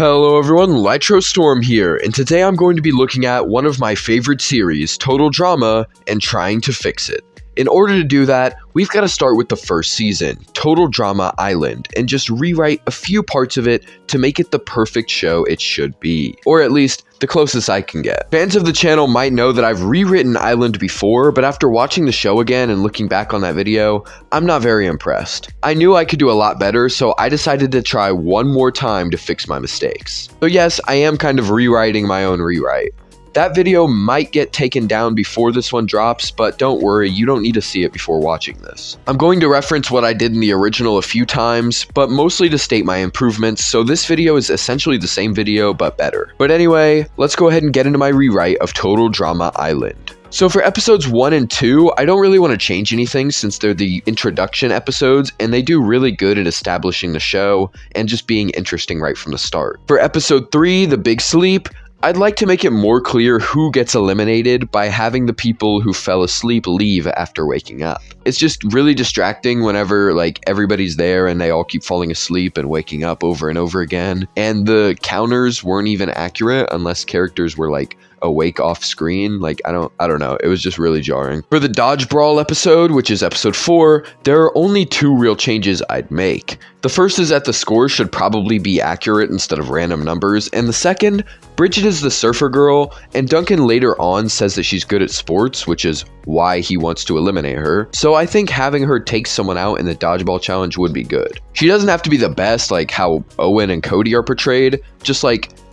Hello everyone, Litrostorm here, and today I'm going to be looking at one of my favorite series, Total Drama, and trying to fix it. In order to do that, we've got to start with the first season, Total Drama Island, and just rewrite a few parts of it to make it the perfect show it should be. Or at least, the closest I can get. Fans of the channel might know that I've rewritten Island before, but after watching the show again and looking back on that video, I'm not very impressed. I knew I could do a lot better, so I decided to try one more time to fix my mistakes. So yes, I am kind of rewriting my own rewrite. That video might get taken down before this one drops, but don't worry, you don't need to see it before watching this. I'm going to reference what I did in the original a few times, but mostly to state my improvements, so this video is essentially the same video, but better. But anyway, let's go ahead and get into my rewrite of Total Drama Island. So for episodes 1 and 2, I don't really want to change anything since they're the introduction episodes, and they do really good at establishing the show and just being interesting right from the start. For episode 3, The Big Sleep, I'd like to make it more clear who gets eliminated by having the people who fell asleep leave after waking up. It's just really distracting whenever everybody's there and they all keep falling asleep and waking up over and over again. And the counters weren't even accurate unless characters were awake off screen. I don't know. It was just really jarring. For the Dodge Brawl episode, which is episode 4, there are only 2 real changes I'd make. The first is that the scores should probably be accurate instead of random numbers, and the second, Bridgette is the surfer girl, and Duncan later on says that she's good at sports, which is why he wants to eliminate her. So I think having her take someone out in the dodgeball challenge would be good. She doesn't have to be the best like how Owen and Cody are portrayed, just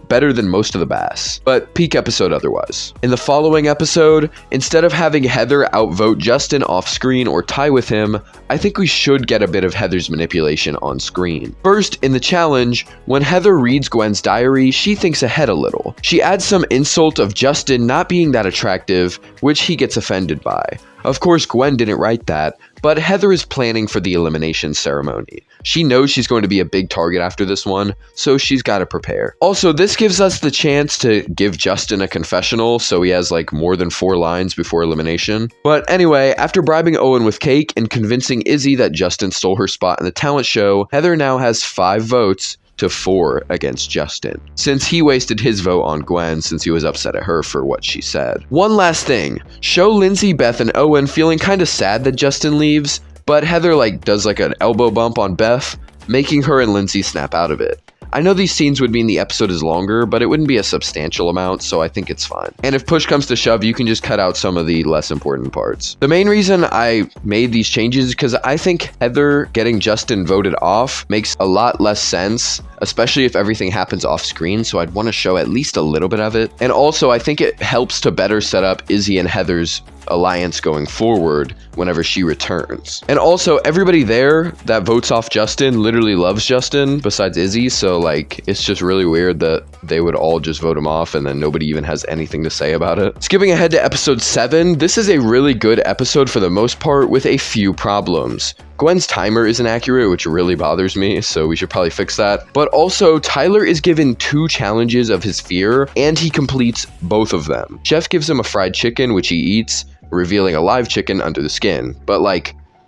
better than most of the Bass, but peak episode otherwise. In the following episode, instead of having Heather outvote Justin off screen or tie with him, I think we should get a bit of Heather's manipulation on screen. First, in the challenge, when Heather reads Gwen's diary, she thinks ahead a little. She adds some insult of Justin not being that attractive, which he gets offended by. Of course, Gwen didn't write that, but Heather is planning for the elimination ceremony. She knows she's going to be a big target after this one, so she's got to prepare. Also, this gives us the chance to give Justin a confessional, so he has more than 4 lines before elimination. But anyway, after bribing Owen with cake and convincing Izzy that Justin stole her spot in the talent show, Heather now has 5 votes to 4 against Justin, since he wasted his vote on Gwen since he was upset at her for what she said. One last thing, show Lindsay, Beth, and Owen feeling kind of sad that Justin leaves, but Heather does an elbow bump on Beth, making her and Lindsay snap out of it. I know these scenes would mean the episode is longer, but it wouldn't be a substantial amount, so I think it's fine. And if push comes to shove, you can just cut out some of the less important parts. The main reason I made these changes is because I think Heather getting Justin voted off makes a lot less sense, especially if everything happens off screen, so I'd want to show at least a little bit of it. And also, I think it helps to better set up Izzy and Heather's alliance going forward whenever she returns. And also, everybody there that votes off Justin literally loves Justin besides Izzy, so it's just really weird that they would all just vote him off and then nobody even has anything to say about it. Skipping ahead to episode 7, this is a really good episode for the most part with a few problems. Gwen's timer isn't accurate, which really bothers me, so we should probably fix that. But also, Tyler is given 2 challenges of his fear, and he completes both of them. Chef gives him a fried chicken, which he eats, revealing a live chicken under the skin. But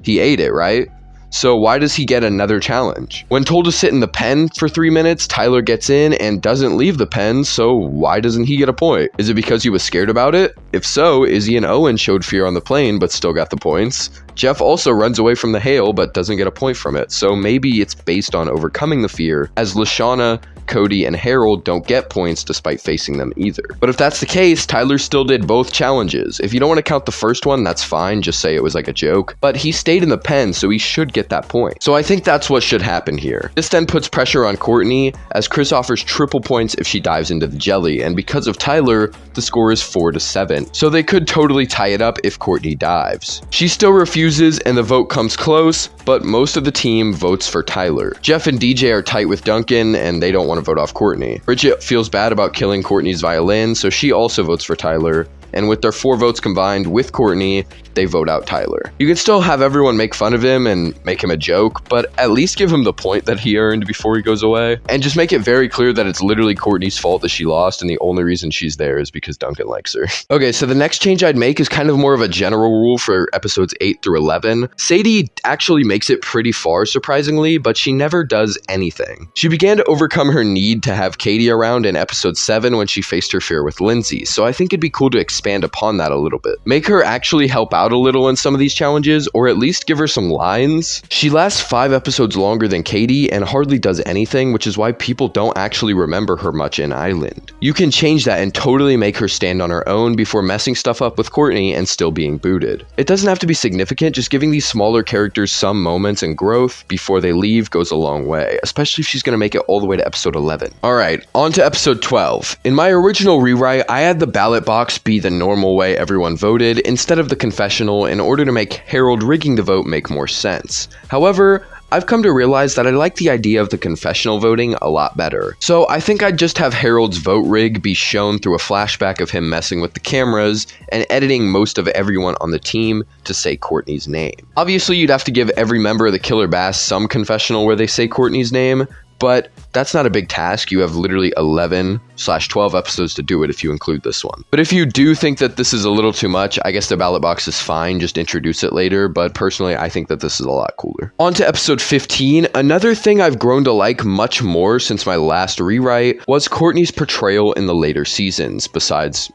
he ate it, right? So why does he get another challenge? When told to sit in the pen for 3 minutes, Tyler gets in and doesn't leave the pen, so why doesn't he get a point? Is it because he was scared about it? If so, Izzy and Owen showed fear on the plane but still got the points. Jeff also runs away from the hail but doesn't get a point from it, so maybe it's based on overcoming the fear, as Lashana, Cody, and Harold don't get points despite facing them either. But if that's the case, Tyler still did both challenges. If you don't want to count the first one, that's fine, just say it was a joke. But he stayed in the pen, so he should get that point. So I think that's what should happen here. This then puts pressure on Courtney, as Chris offers triple points if she dives into the jelly, and because of Tyler, the score is 4-7. So they could totally tie it up if Courtney dives. She still refuses, and the vote comes close, but most of the team votes for Tyler. Jeff and DJ are tight with Duncan, and they don't want to vote off Courtney. Bridgette feels bad about killing Courtney's violin, so she also votes for Tyler. and with their 4 votes combined with Courtney, they vote out Tyler. You can still have everyone make fun of him and make him a joke, but at least give him the point that he earned before he goes away, and just make it very clear that it's literally Courtney's fault that she lost, and the only reason she's there is because Duncan likes her. Okay, so the next change I'd make is kind of more of a general rule for episodes 8 through 11. Sadie actually makes it pretty far, surprisingly, but she never does anything. She began to overcome her need to have Katie around in episode 7 when she faced her fear with Lindsay, so I think it'd be cool to expand upon that a little bit. Make her actually help out a little in some of these challenges, or at least give her some lines. She lasts 5 episodes longer than Katie and hardly does anything, which is why people don't actually remember her much in Island. You can change that and totally make her stand on her own before messing stuff up with Courtney and still being booted. It doesn't have to be significant, just giving these smaller characters some moments and growth before they leave goes a long way, especially if she's going to make it all the way to episode 11. Alright, on to episode 12. In my original rewrite, I had the ballot box be the normal way everyone voted instead of the confessional in order to make Harold rigging the vote make more sense. However, I've come to realize that I like the idea of the confessional voting a lot better. So I think I'd just have Harold's vote rig be shown through a flashback of him messing with the cameras and editing most of everyone on the team to say Courtney's name. Obviously, you'd have to give every member of the Killer Bass some confessional where they say Courtney's name, but that's not a big task. You have literally 11/12 episodes to do it if you include this one. But if you do think that this is a little too much, I guess the ballot box is fine, just introduce it later, but personally I think that this is a lot cooler. On to episode 15, another thing I've grown to like much more since my last rewrite was Courtney's portrayal in the later seasons, besides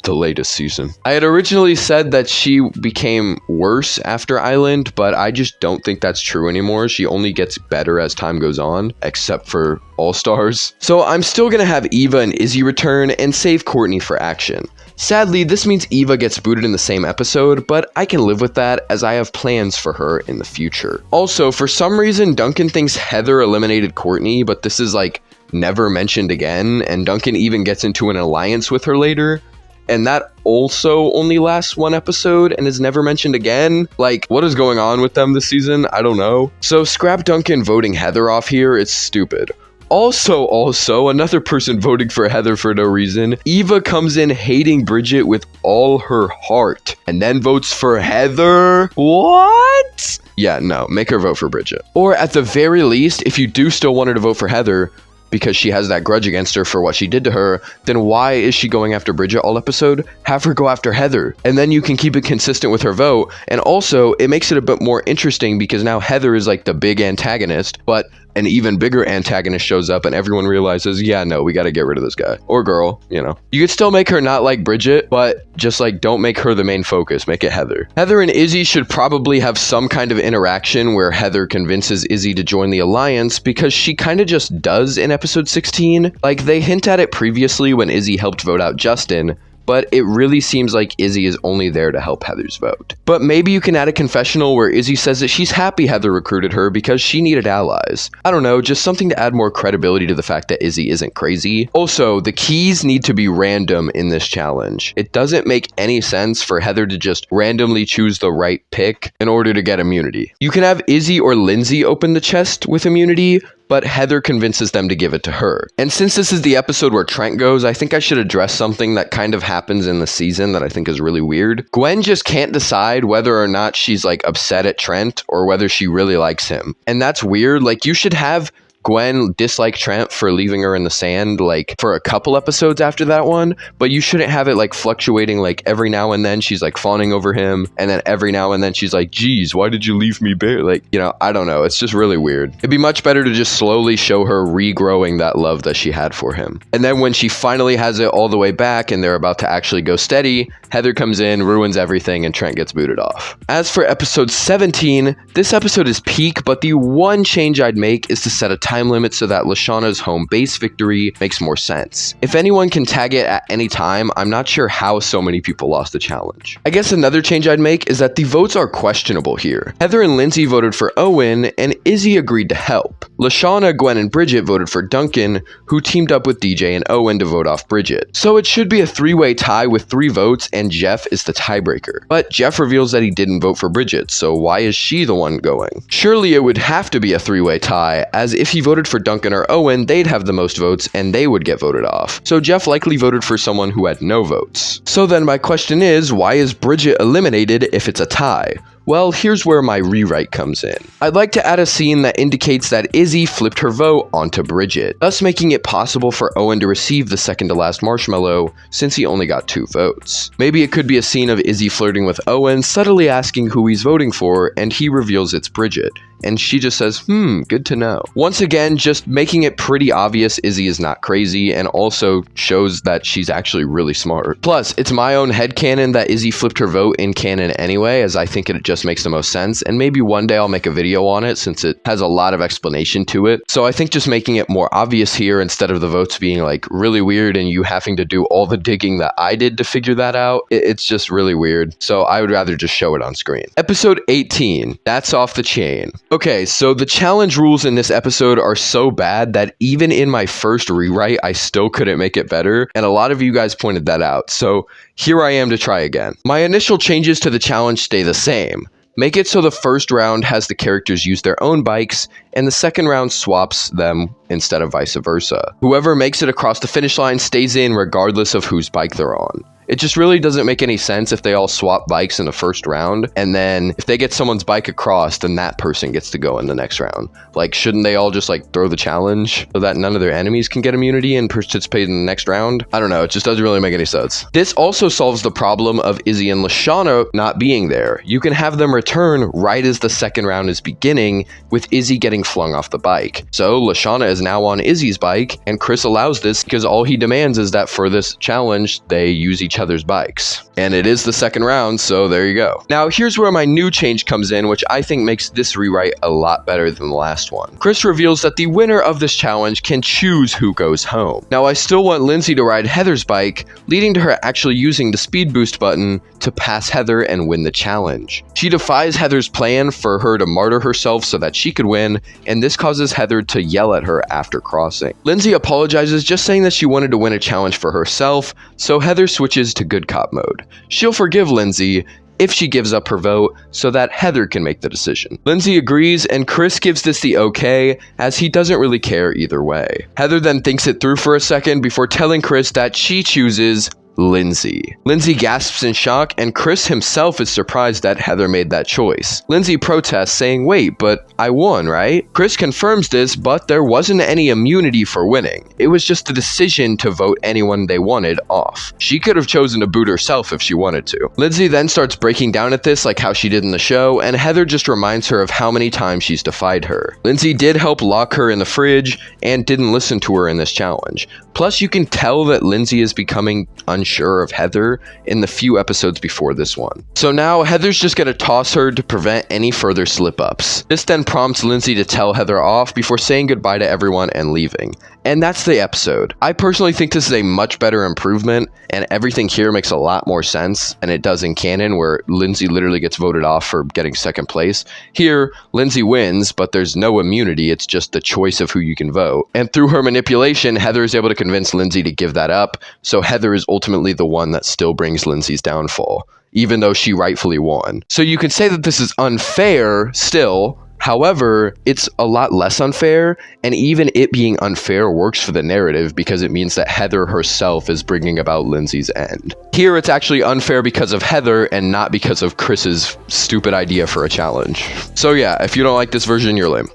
the latest season. I had originally said that she became worse after Island, but I just don't think that's true anymore. She only gets better as time goes on, except for All-Stars. So I'm still gonna have Eva and Izzy return and save Courtney for action. Sadly, this means Eva gets booted in the same episode, but I can live with that as I have plans for her in the future. Also, for some reason, Duncan thinks Heather eliminated Courtney, but this is like never mentioned again, and Duncan even gets into an alliance with her later. And that also only lasts 1 episode and is never mentioned again. Like, what is going on with them this season? I don't know. So scrap Duncan voting Heather off here, it's stupid. Also, another person voting for Heather for no reason. Eva comes in hating Bridgette with all her heart and then votes for Heather. What? Yeah, no, make her vote for Bridgette. Or at the very least, if you do still want her to vote for Heather, because she has that grudge against her for what she did to her, then why is she going after Bridgette all episode? Have her go after Heather, and then you can keep it consistent with her vote, and also, it makes it a bit more interesting because now Heather is like the big antagonist, but an even bigger antagonist shows up and everyone realizes, yeah, no, we gotta get rid of this guy. Or girl, you know. You could still make her not like Bridgette, but just like don't make her the main focus, make it Heather. Heather and Izzy should probably have some kind of interaction where Heather convinces Izzy to join the alliance because she kind of just does in episode 16. Like, they hint at it previously when Izzy helped vote out Justin, but it really seems like Izzy is only there to help Heather's vote. But maybe you can add a confessional where Izzy says that she's happy Heather recruited her because she needed allies. I don't know, just something to add more credibility to the fact that Izzy isn't crazy. Also, the keys need to be random in this challenge. It doesn't make any sense for Heather to just randomly choose the right pick in order to get immunity. You can have Izzy or Lindsay open the chest with immunity, but Heather convinces them to give it to her. And since this is the episode where Trent goes, I think I should address something that kind of happens in the season that I think is really weird. Gwen just can't decide whether or not she's like upset at Trent or whether she really likes him. And that's weird. Like, you should have Gwen dislike Trent for leaving her in the sand like for a couple episodes after that one, but you shouldn't have it like fluctuating, like every now and then she's like fawning over him and then every now and then she's like, geez, why did you leave me bare? Like, you know, I don't know, it's just really weird. It'd be much better to just slowly show her regrowing that love that she had for him. And then when she finally has it all the way back and they're about to actually go steady, Heather comes in, ruins everything, and Trent gets booted off. As for episode 17, this episode is peak, but the one change I'd make is to set a time limit so that Lashauna's home base victory makes more sense. If anyone can tag it at any time, I'm not sure how so many people lost the challenge. I guess another change I'd make is that the votes are questionable here. Heather and Lindsay voted for Owen, and Izzy agreed to help. Lashauna, Gwen, and Bridgette voted for Duncan, who teamed up with DJ and Owen to vote off Bridgette. So it should be a 3-way tie with 3 votes, and Jeff is the tiebreaker. But Jeff reveals that he didn't vote for Bridgette, so why is she the one going? Surely it would have to be a 3-way tie, as if he voted for Duncan or Owen, they'd have the most votes and they would get voted off. So Jeff likely voted for someone who had no votes. So then my question is, why is Bridgette eliminated if it's a tie? Well, here's where my rewrite comes in. I'd like to add a scene that indicates that Izzy flipped her vote onto Bridgette, thus making it possible for Owen to receive the second to last marshmallow since he only got 2 votes. Maybe it could be a scene of Izzy flirting with Owen, subtly asking who he's voting for, and he reveals it's Bridgette. And she just says, good to know. Once again, just making it pretty obvious Izzy is not crazy, and also shows that she's actually really smart. Plus, it's my own headcanon that Izzy flipped her vote in canon anyway, as I think it just makes the most sense, and maybe one day I'll make a video on it since it has a lot of explanation to it. So I think just making it more obvious here instead of the votes being like really weird and you having to do all the digging that I did to figure that out, it's just really weird. So I would rather just show it on screen. Episode 18, That's Off the Chain. Okay, so the challenge rules in this episode are so bad that even in my first rewrite, I still couldn't make it better, and a lot of you guys pointed that out, so here I am to try again. My initial changes to the challenge stay the same. Make it so the first round has the characters use their own bikes, and the second round swaps them instead of vice versa. Whoever makes it across the finish line stays in regardless of whose bike they're on. It just really doesn't make any sense if they all swap bikes in the first round, and then if they get someone's bike across, then that person gets to go in the next round. Like, shouldn't they all just like throw the challenge so that none of their enemies can get immunity and participate in the next round? I don't know, it just doesn't really make any sense. This also solves the problem of Izzy and Lashana not being there. You can have them return right as the second round is beginning, with Izzy getting flung off the bike. So Lashana is now on Izzy's bike, and Chris allows this because all he demands is that for this challenge, they use each other's bikes. And it is the second round, so there you go. Now here's where my new change comes in, which I think makes this rewrite a lot better than the last one. Chris reveals that the winner of this challenge can choose who goes home. Now I still want Lindsay to ride Heather's bike, leading to her actually using the speed boost button to pass Heather and win the challenge. She defies Heather's plan for her to martyr herself so that she could win, and this causes Heather to yell at her after crossing. Lindsay apologizes, just saying that she wanted to win a challenge for herself, so Heather switches to good cop mode. She'll forgive Lindsay if she gives up her vote so that Heather can make the decision. Lindsay agrees, and Chris gives this the okay, as he doesn't really care either way. Heather then thinks it through for a second before telling Chris that she chooses Lindsay. Lindsay gasps in shock, and Chris himself is surprised that Heather made that choice. Lindsay protests, saying, "Wait, but I won, right?" Chris confirms this, but there wasn't any immunity for winning. It was just the decision to vote anyone they wanted off. She could have chosen to boot herself if she wanted to. Lindsay then starts breaking down at this like how she did in the show, and Heather just reminds her of how many times she's defied her. Lindsay did help lock her in the fridge and didn't listen to her in this challenge. Plus, you can tell that Lindsay is becoming unsure of Heather in the few episodes before this one. So now Heather's just gonna toss her to prevent any further slip-ups. This then prompts Lindsay to tell Heather off before saying goodbye to everyone and leaving. And that's the episode. I personally think this is a much better improvement, and everything here makes a lot more sense than it does in canon, where Lindsay literally gets voted off for getting second place. Here, Lindsay wins, but there's no immunity, it's just the choice of who you can vote. And through her manipulation, Heather is able to convince Lindsay to give that up, so Heather is ultimately the one that still brings Lindsay's downfall, even though she rightfully won. So you can say that this is unfair still. However, it's a lot less unfair, and even it being unfair works for the narrative because it means that Heather herself is bringing about Lindsay's end. Here, it's actually unfair because of Heather and not because of Chris's stupid idea for a challenge. So yeah, if you don't like this version, you're lame.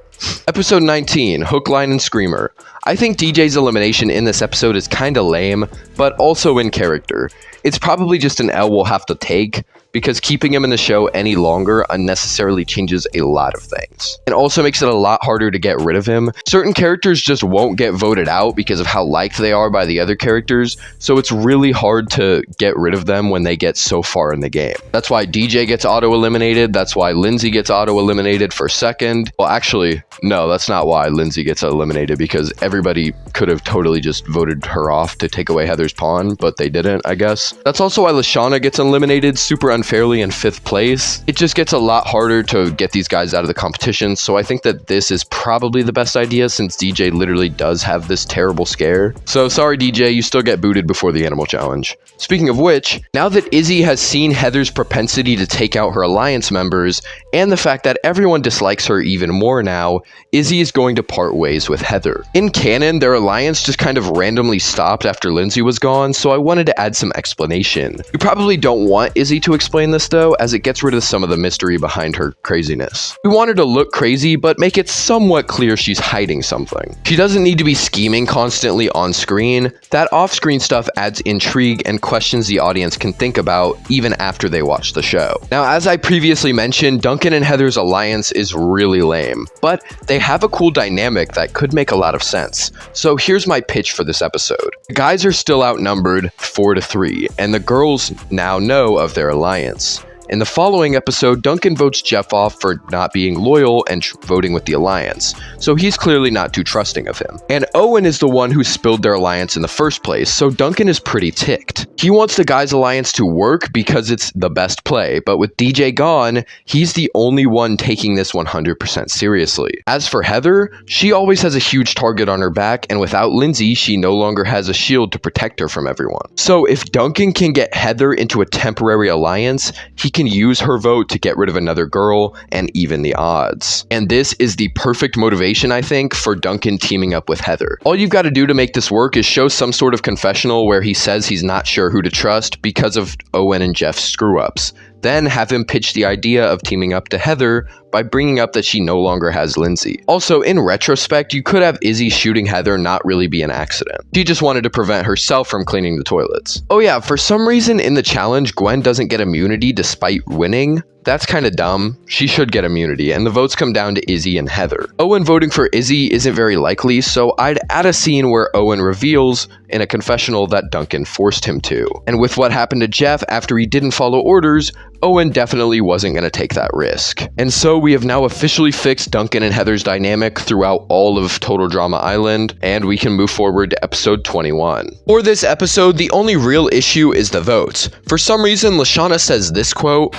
Episode 19, Hook, Line, and Screamer. I think DJ's elimination in this episode is kinda lame, but also in character. It's probably just an L we'll have to take, because keeping him in the show any longer unnecessarily changes a lot of things. It also makes it a lot harder to get rid of him. Certain characters just won't get voted out because of how liked they are by the other characters, so it's really hard to get rid of them when they get so far in the game. That's why DJ gets auto-eliminated, that's why Lindsay gets auto-eliminated for second. Well, actually, no, that's not why Lindsay gets eliminated, because everybody could have totally just voted her off to take away Heather's pawn, but they didn't, I guess. That's also why Lashana gets eliminated super unfairly in 5th place. It just gets a lot harder to get these guys out of the competition, so I think that this is probably the best idea since DJ literally does have this terrible scare. So sorry DJ, you still get booted before the animal challenge. Speaking of which, now that Izzy has seen Heather's propensity to take out her alliance members, and the fact that everyone dislikes her even more now, Izzy is going to part ways with Heather. In canon, their alliance just kind of randomly stopped after Lindsay was gone, so I wanted to add some explanation. You probably don't want Izzy to explain this though, as it gets rid of some of the mystery behind her craziness. We want her to look crazy, but make it somewhat clear she's hiding something. She doesn't need to be scheming constantly on screen. That off-screen stuff adds intrigue and questions the audience can think about even after they watch the show. Now, as I previously mentioned, Duncan and Heather's alliance is really lame, but they have a cool dynamic that could make a lot of sense. So here's my pitch for this episode. The guys are still outnumbered 4-3, and the girls now know of their alliance. In the following episode, Duncan votes Jeff off for not being loyal and voting with the alliance, so he's clearly not too trusting of him. And Owen is the one who spilled their alliance in the first place, so Duncan is pretty ticked. He wants the guys' alliance to work because it's the best play, but with DJ gone, he's the only one taking this 100% seriously. As for Heather, she always has a huge target on her back, and without Lindsay, she no longer has a shield to protect her from everyone. So if Duncan can get Heather into a temporary alliance, he can use her vote to get rid of another girl and even the odds. And this is the perfect motivation, I think, for Duncan teaming up with Heather. All you've got to do to make this work is show some sort of confessional where he says he's not sure who to trust because of Owen and Jeff's screw-ups. Then have him pitch the idea of teaming up to Heather by bringing up that she no longer has Lindsay. Also, in retrospect, you could have Izzy shooting Heather not really be an accident. She just wanted to prevent herself from cleaning the toilets. Oh yeah, for some reason in the challenge, Gwen doesn't get immunity despite winning. That's kind of dumb. She should get immunity, and the votes come down to Izzy and Heather. Owen voting for Izzy isn't very likely, so I'd add a scene where Owen reveals in a confessional that Duncan forced him to. And with what happened to Jeff after he didn't follow orders, Owen definitely wasn't going to take that risk. And so we have now officially fixed Duncan and Heather's dynamic throughout all of Total Drama Island, and we can move forward to episode 21. For this episode, the only real issue is the votes. For some reason, Lashana says this quote,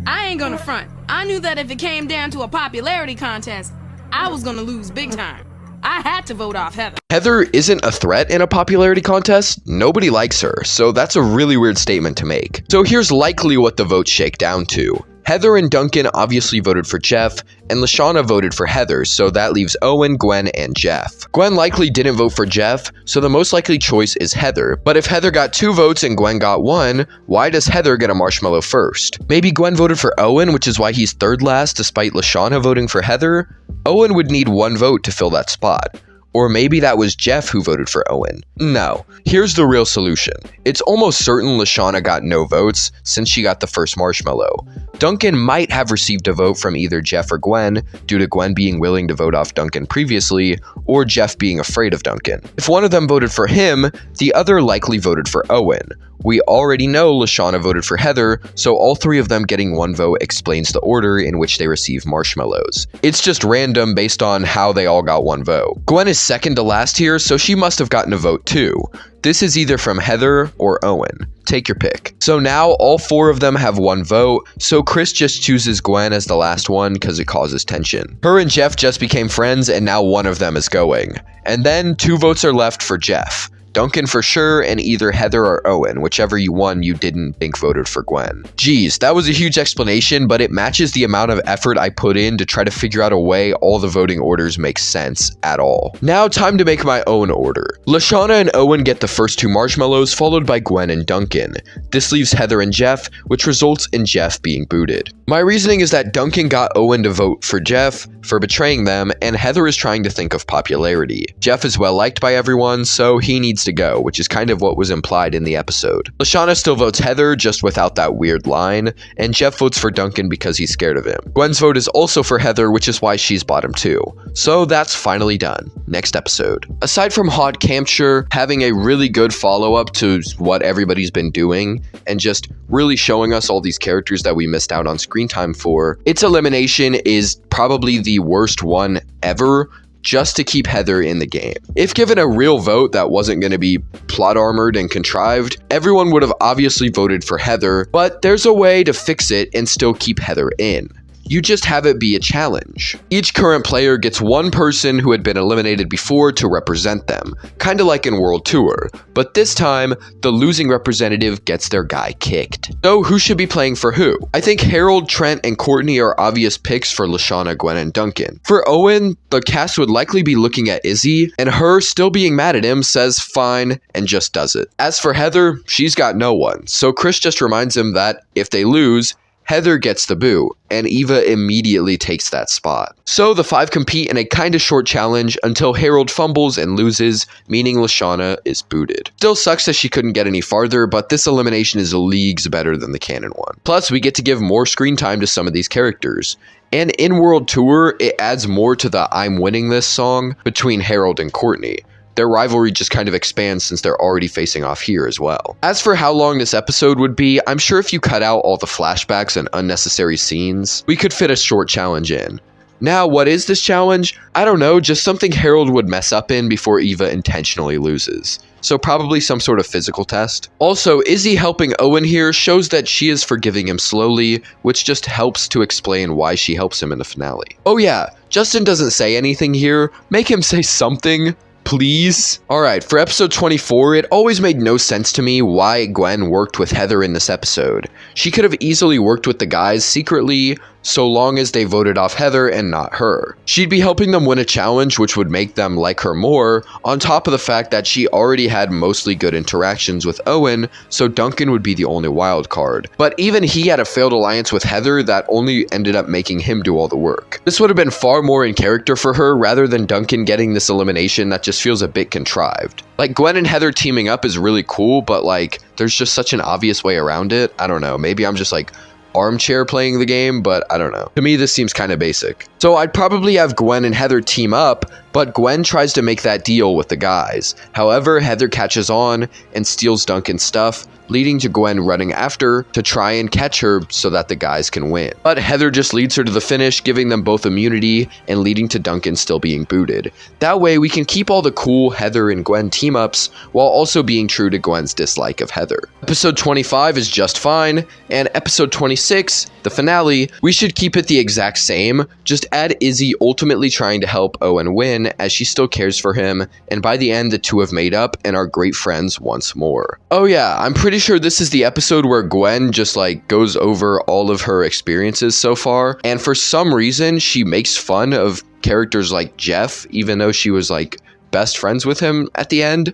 "I ain't gonna front. I knew that if it came down to a popularity contest, I was gonna lose big time. I had to vote off Heather." Heather isn't a threat in a popularity contest. Nobody likes her, so that's a really weird statement to make. So here's likely what the votes shake down to. Heather and Duncan obviously voted for Jeff, and Lashana voted for Heather, so that leaves Owen, Gwen, and Jeff. Gwen likely didn't vote for Jeff, so the most likely choice is Heather. But if Heather got 2 votes and Gwen got 1, why does Heather get a marshmallow first? Maybe Gwen voted for Owen, which is why he's 3rd last despite Lashana voting for Heather? Owen would need 1 vote to fill that spot. Or maybe that was Jeff who voted for Owen. No, here's the real solution. It's almost certain Lashana got no votes since she got the first marshmallow. Duncan might have received a vote from either Jeff or Gwen due to Gwen being willing to vote off Duncan previously, or Jeff being afraid of Duncan. If one of them voted for him, the other likely voted for Owen. We already know Lashana voted for Heather, so all 3 of them getting 1 vote explains the order in which they receive marshmallows. It's just random based on how they all got 1 vote. Gwen is 2nd to last here, so she must have gotten a vote too. This is either from Heather or Owen. Take your pick. So now all 4 of them have 1 vote, so Chris just chooses Gwen as the last one because it causes tension. Her and Jeff just became friends and now one of them is going. And then 2 votes are left for Jeff. Duncan for sure, and either Heather or Owen, whichever you won you didn't think voted for Gwen. Geez, that was a huge explanation, but it matches the amount of effort I put in to try to figure out a way all the voting orders make sense at all. Now time to make my own order. Lashana and Owen get the first 2 marshmallows, followed by Gwen and Duncan. This leaves Heather and Jeff, which results in Jeff being booted. My reasoning is that Duncan got Owen to vote for Jeff for betraying them, and Heather is trying to think of popularity. Jeff is well liked by everyone, so he needs to go, which is kind of what was implied in the episode. Lashana still votes Heather, just without that weird line, and Jeff votes for Duncan because he's scared of him. Gwen's vote is also for Heather, which is why she's bottom 2. So that's finally done. Next episode. Aside from hot capture, having a really good follow-up to what everybody's been doing, and just really showing us all these characters that we missed out on screen time for, its elimination is probably the worst one ever, just to keep Heather in the game. If given a real vote that wasn't going to be plot armored and contrived, everyone would have obviously voted for Heather, but there's a way to fix it and still keep Heather in. You just have it be a challenge. Each current player gets one person who had been eliminated before to represent them, kinda like in World Tour, but this time, the losing representative gets their guy kicked. So who should be playing for who? I think Harold, Trent, and Courtney are obvious picks for Lashana, Gwen, and Duncan. For Owen, the cast would likely be looking at Izzy, and her still being mad at him says fine and just does it. As for Heather, she's got no one, so Chris just reminds him that if they lose, Heather gets the boo, and Eva immediately takes that spot. So the 5 compete in a kinda short challenge until Harold fumbles and loses, meaning Lashana is booted. Still sucks that she couldn't get any farther, but this elimination is leagues better than the canon one. Plus, we get to give more screen time to some of these characters. And in World Tour, it adds more to the I'm winning this song between Harold and Courtney. Their rivalry just kind of expands since they're already facing off here as well. As for how long this episode would be, I'm sure if you cut out all the flashbacks and unnecessary scenes, we could fit a short challenge in. Now, what is this challenge? I don't know, just something Harold would mess up in before Eva intentionally loses. So probably some sort of physical test. Also, Izzy helping Owen here shows that she is forgiving him slowly, which just helps to explain why she helps him in the finale. Oh yeah, Justin doesn't say anything here. Make him say something, please. Alright, for episode 24, it always made no sense to me why Gwen worked with Heather in this episode. She could have easily worked with the guys secretly, so long as they voted off Heather and not her. She'd be helping them win a challenge which would make them like her more, on top of the fact that she already had mostly good interactions with Owen, so Duncan would be the only wild card. But even he had a failed alliance with Heather that only ended up making him do all the work. This would have been far more in character for her rather than Duncan getting this elimination that just feels a bit contrived. Like, Gwen and Heather teaming up is really cool, but like, there's just such an obvious way around it. I don't know, maybe I'm just like armchair playing the game, but I don't know. To me, this seems kind of basic. So I'd probably have Gwen and Heather team up, but Gwen tries to make that deal with the guys. However, Heather catches on and steals Duncan's stuff, leading to Gwen running after to try and catch her so that the guys can win. But Heather just leads her to the finish, giving them both immunity and leading to Duncan still being booted. That way, we can keep all the cool Heather and Gwen team-ups while also being true to Gwen's dislike of Heather. Episode 25 is just fine, and episode 26, the finale, we should keep it the exact same, just add Izzy ultimately trying to help Owen win as she still cares for him, and by the end the two have made up and are great friends once more. Oh yeah, I'm pretty sure this is the episode where Gwen just like goes over all of her experiences so far, and for some reason she makes fun of characters like Jeff, even though she was like best friends with him at the end.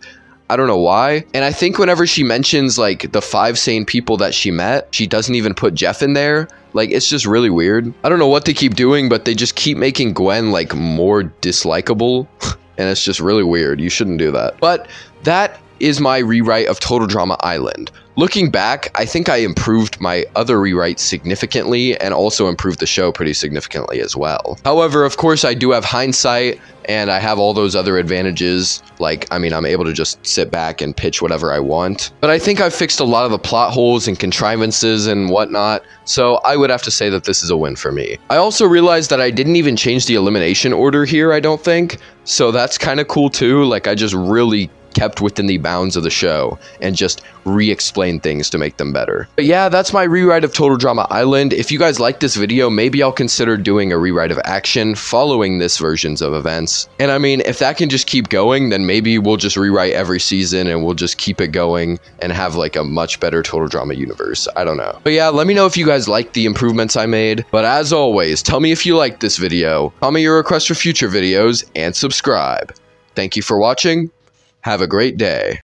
I don't know why. And I think whenever she mentions like the 5 sane people that she met, she doesn't even put Jeff in there. Like, it's just really weird. I don't know what they keep doing, but they just keep making Gwen like more dislikable. And it's just really weird. You shouldn't do that. But that is my rewrite of Total Drama Island. Looking back, I think I improved my other rewrites significantly and also improved the show pretty significantly as well. However, of course, I do have hindsight and I have all those other advantages. Like, I mean, I'm able to just sit back and pitch whatever I want. But I think I've fixed a lot of the plot holes and contrivances and whatnot, so I would have to say that this is a win for me. I also realized that I didn't even change the elimination order here, I don't think. So that's kind of cool too. Like, I just really kept within the bounds of the show and just re-explain things to make them better. But yeah, that's my rewrite of Total Drama Island. If you guys like this video, maybe I'll consider doing a rewrite of Action following this versions of events. And I mean, if that can just keep going, then maybe we'll just rewrite every season and we'll just keep it going and have like a much better Total Drama universe. I don't know. But yeah, let me know if you guys like the improvements I made. But as always, tell me if you liked this video, comment your requests for future videos, and subscribe. Thank you for watching. Have a great day.